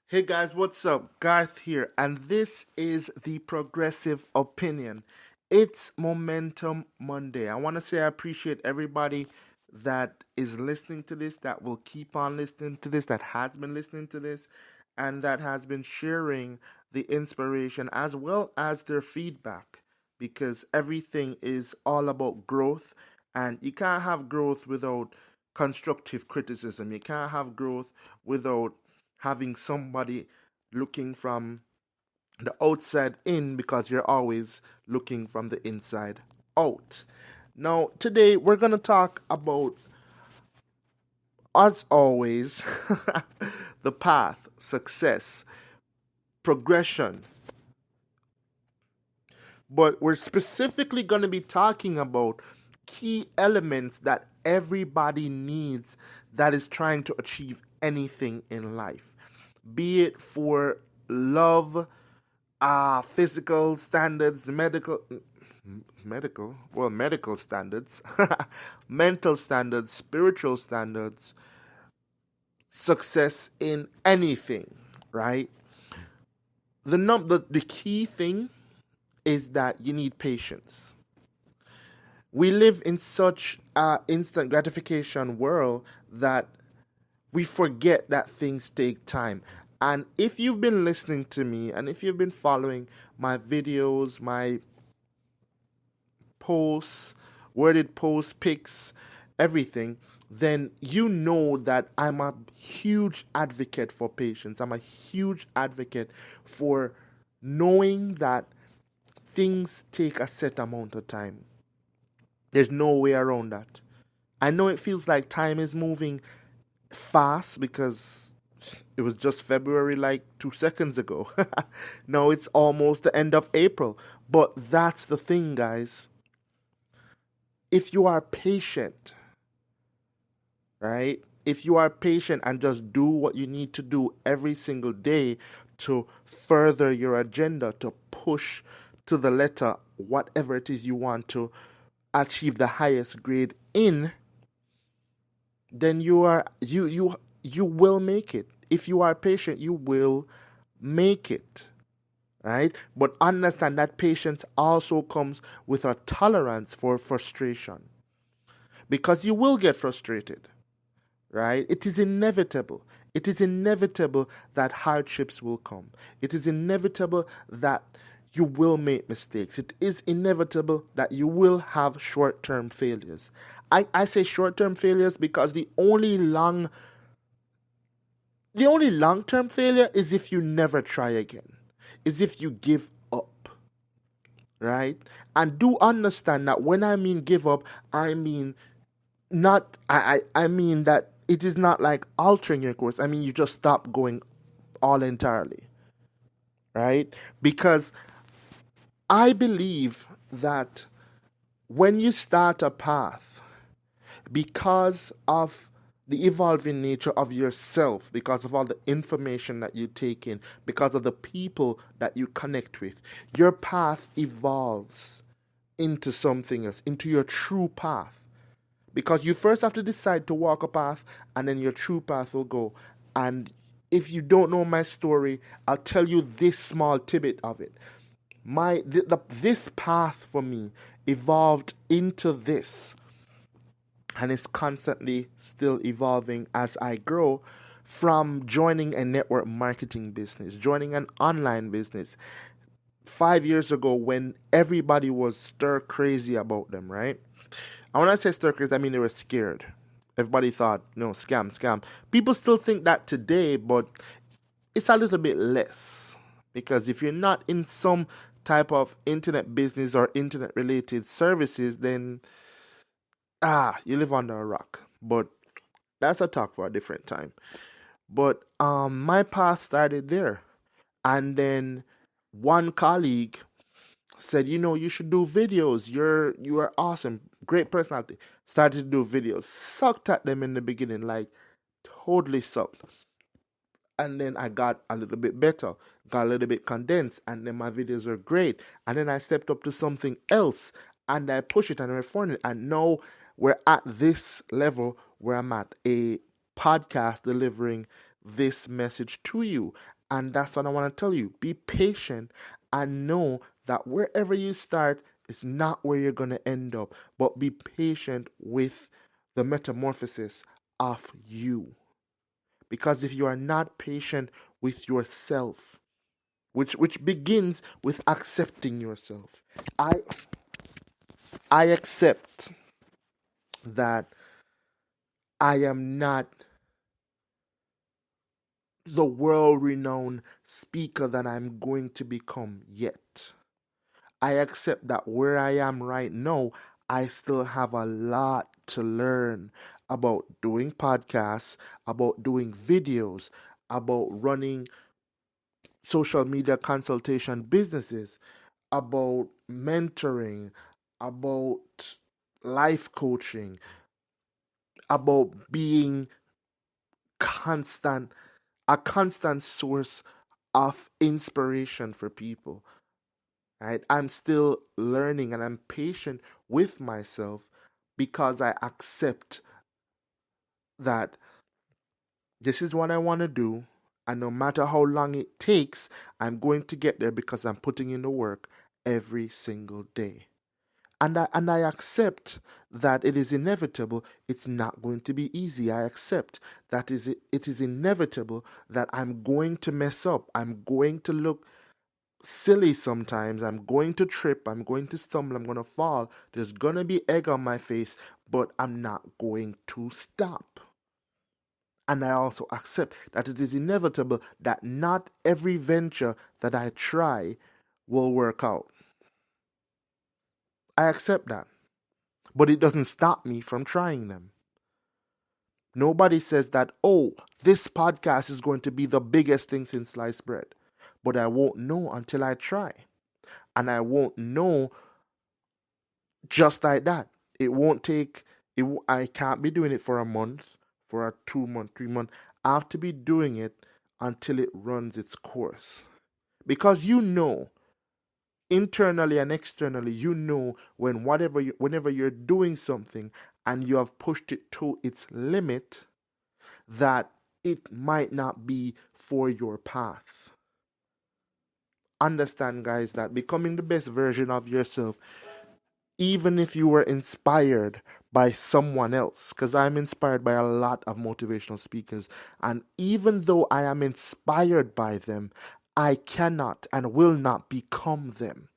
Hey guys, what's up? Garth here, and this is the Progressive Opinion. It's Momentum Monday. I want to say I appreciate everybody that is listening to this, that will keep on listening to this, that has been listening to this, and that has been sharing the inspiration as well as their feedback because everything is all about growth, and you can't have growth without constructive criticism. You can't have growth without having somebody looking from the outside in because you're always looking from the inside out. Now, today we're going to talk about, as always, the path, success, progression. But we're specifically going to be talking about key elements that everybody needs that is trying to achieve anything in life, be it for love, physical standards, medical standards, mental standards, spiritual standards, success in anything, right? The key thing is that you need patience. We live in such a instant gratification world that we forget that things take time. And if you've been listening to me and if you've been following my videos, my posts, worded posts, pics, everything, then you know that I'm a huge advocate for patience. I'm a huge advocate for knowing that things take a set amount of time. There's no way around that. I know it feels like time is moving fast because it was just February like 2 seconds ago. Now it's almost the end of April. But that's the thing, guys. If you are patient, right? If you are patient and just do what you need to do every single day to further your agenda, to push to the letter whatever it is you want to achieve the highest grade in, then you will make it. If you are patient, you will make it, right? But understand that patience also comes with a tolerance for frustration because you will get frustrated, right? It is inevitable. It is inevitable that hardships will come. It is inevitable that you will make mistakes. It is inevitable that you will have short term failures. I say short term failures because the only long term failure is if you never try again, is if you give up, right? And do understand that when I mean give up, I mean not I mean that it is not like altering your course. I mean you just stop going all entirely, right? Because I believe that when you start a path, because of the evolving nature of yourself, because of all the information that you take in, because of the people that you connect with, your path evolves into something else, into your true path. Because you first have to decide to walk a path, and then your true path will go. And if you don't know my story, I'll tell you this small tidbit of it. This path for me evolved into this, and it's constantly still evolving as I grow, from joining a network marketing business, joining an online business 5 years ago when everybody was stir crazy about them, right? And when I say stir crazy, I mean they were scared. Everybody thought, no, scam, scam. People still think that today, but it's a little bit less. Because if you're not in some type of internet business or internet related services, then you live under a rock. But that's a talk for a different time. But my path started there. And then one colleague said, you should do videos. You are awesome, great personality. Started to do videos. Sucked at them in the beginning, like totally sucked. And then I got a little bit better, got a little bit condensed, and then my videos were great. And then I stepped up to something else, and I pushed it and I refined it, and now we're at this level where I'm at, a podcast delivering this message to you. And that's what I want to tell you. Be patient and know that wherever you start is not where you're going to end up. But be patient with the metamorphosis of you. Because if you are not patient with yourself, which begins with accepting yourself. I accept that I am not the world-renowned speaker that I'm going to become yet. I accept that where I am right now, I still have a lot to learn about doing podcasts, about doing videos, about running social media consultation businesses, about mentoring, about life coaching, about being constant, a constant source of inspiration for people. Right? I'm still learning and I'm patient with myself because I accept that this is what I want to do, and no matter how long it takes, I'm going to get there because I'm putting in the work every single day. And I accept that it is inevitable. It's not going to be easy. I accept that it is inevitable that I'm going to mess up. I'm going to look silly sometimes. I'm going to trip. I'm going to stumble. I'm going to fall. There's going to be egg on my face, but I'm not going to stop. And I also accept that it is inevitable that not every venture that I try will work out. I accept that. But it doesn't stop me from trying them. Nobody says that, oh, this podcast is going to be the biggest thing since sliced bread. But I won't know until I try. And I won't know just like that. It won't take, I can't be doing it for a month, for a 2 month, 3 month. I have to be doing it until it runs its course. Because you know, internally and externally, you know whenever you're doing something and you have pushed it to its limit, that it might not be for your path. Understand, guys, that becoming the best version of yourself, even if you were inspired by someone else, because I'm inspired by a lot of motivational speakers, and even though I am inspired by them, I cannot and will not become them.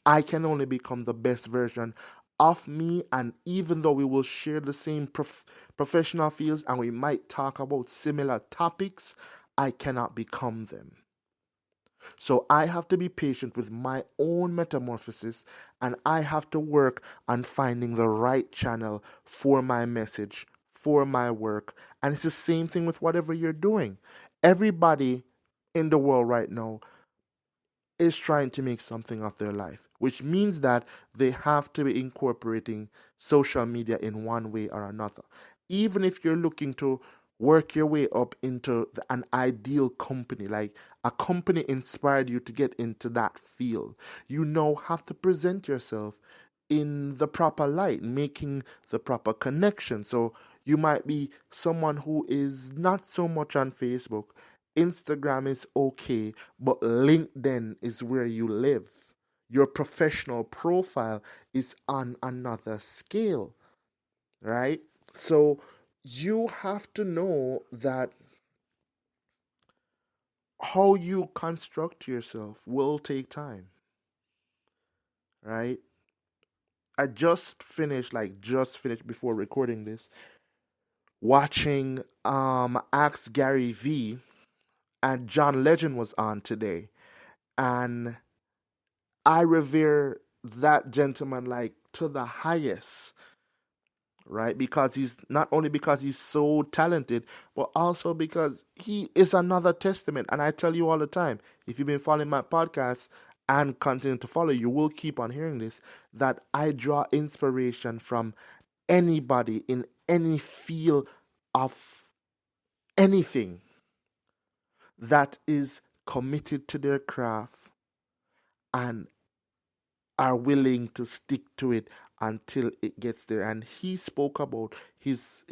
I can only become the best version of me, and even though we will share the same professional fields and we might talk about similar topics, I cannot become them. So I have to be patient with my own metamorphosis, and I have to work on finding the right channel for my message, for my work. And it's the same thing with whatever you're doing. Everybody in the world right now is trying to make something of their life, which means that they have to be incorporating social media in one way or another. Even if you're looking to work your way up into an ideal company, like a company inspired you to get into that field, you now have to present yourself in the proper light, making the proper connection. So you might be someone who is not so much on Facebook. Instagram is okay, but LinkedIn is where you live. Your professional profile is on another scale, right? So you have to know that how you construct yourself will take time, right? I just finished before recording this, watching Ask Gary V, and John Legend was on today, and I revere that gentleman like to the highest, right? Because he's not only because he's so talented, but also because he is another testament. And I tell you all the time, if you've been following my podcast and continue to follow, you will keep on hearing this, that I draw inspiration from anybody in any field of anything that is committed to their craft and are willing to stick to it until it gets there. And he spoke about his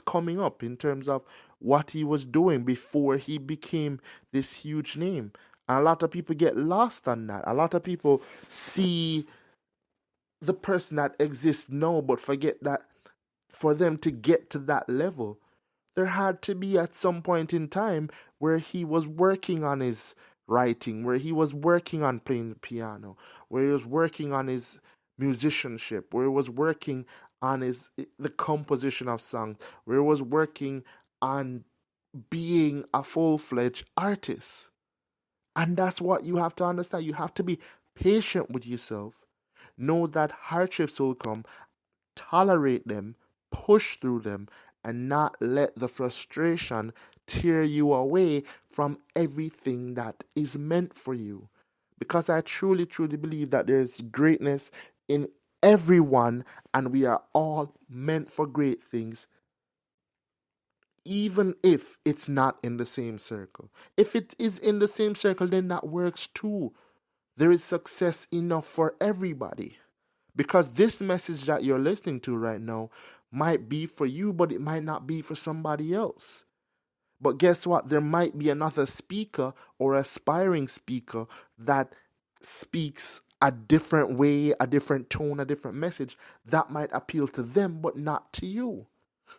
coming up in terms of what he was doing before he became this huge name. And a lot of people get lost on that. A lot of people see the person that exists now, but forget that for them to get to that level, there had to be at some point in time where he was working on his writing, where he was working on playing the piano, where he was working on his musicianship, where he was working on the composition of songs, where he was working on being a full-fledged artist. And that's what you have to understand. You have to be patient with yourself. Know that hardships will come, tolerate them, push through them, and not let the frustration tear you away from everything that is meant for you. Because I truly, truly believe that there's greatness in everyone, and we are all meant for great things, even if it's not in the same circle. If it is in the same circle, then that works too. There is success enough for everybody. Because this message that you're listening to right now might be for you, but it might not be for somebody else. But guess what? There might be another speaker or aspiring speaker that speaks a different way, a different tone, a different message that might appeal to them, but not to you.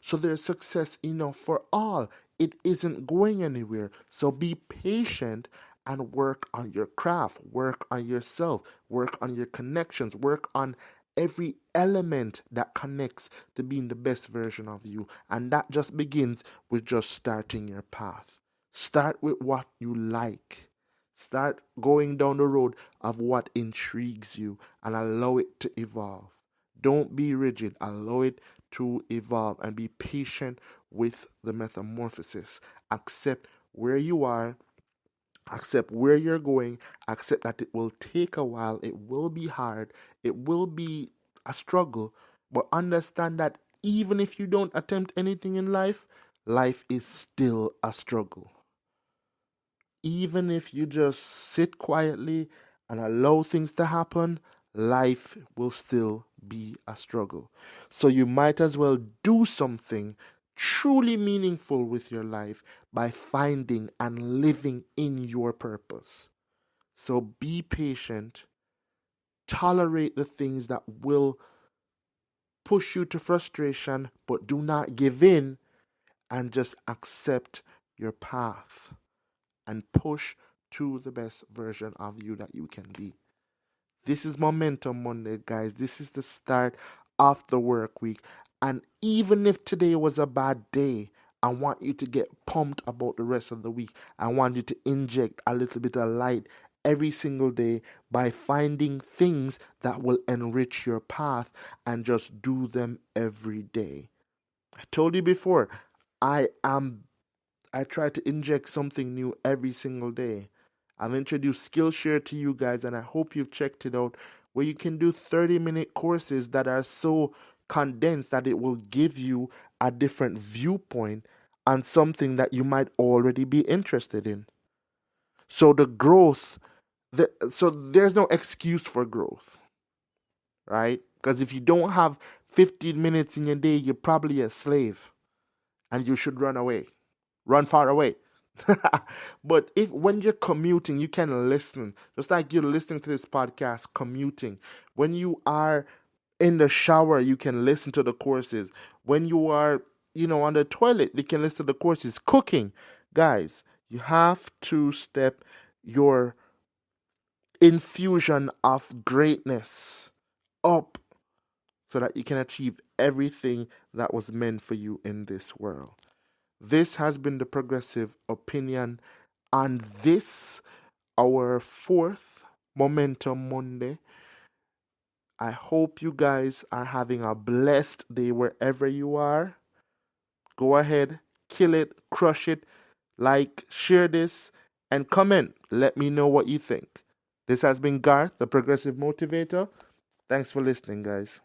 So there's success enough for all. It isn't going anywhere. So be patient and work on your craft, work on yourself, work on your connections, work on every element that connects to being the best version of you. And that just begins with just starting your path. Start with what you like. Start going down the road of what intrigues you and allow it to evolve. Don't be rigid. Allow it to evolve and be patient with the metamorphosis. Accept where you are, accept where you're going, accept that it will take a while, it will be hard, it will be a struggle, but understand that even if you don't attempt anything in life, life is still a struggle. Even if you just sit quietly and allow things to happen, life will still be a struggle. So you might as well do something truly meaningful with your life by finding and living in your purpose. So be patient, tolerate the things that will push you to frustration, but do not give in, and just accept your path and push to the best version of you that you can be. This is Momentum Monday, guys. This is the start of the work week. And even if today was a bad day, I want you to get pumped about the rest of the week. I want you to inject a little bit of light every single day by finding things that will enrich your path and just do them every day. I told you before, I try to inject something new every single day. I've introduced Skillshare to you guys, and I hope you've checked it out, where you can do 30-minute courses that are so condensed that it will give you a different viewpoint on something that you might already be interested in. So so there's no excuse for growth, right? Because if you don't have 15 minutes in your day, you're probably a slave, and you should run away. Run far away. But if when you're commuting, you can listen. Just like you're listening to this podcast, commuting. When you are in the shower, you can listen to the courses. When you are, on the toilet, you can listen to the courses. Cooking. Guys, you have to step your infusion of greatness up so that you can achieve everything that was meant for you in this world. This has been the Progressive Opinion on this, our fourth Momentum Monday. I hope you guys are having a blessed day wherever you are. Go ahead, kill it, crush it, like, share this, and comment. Let me know what you think. This has been Garth, the Progressive Motivator. Thanks for listening, guys.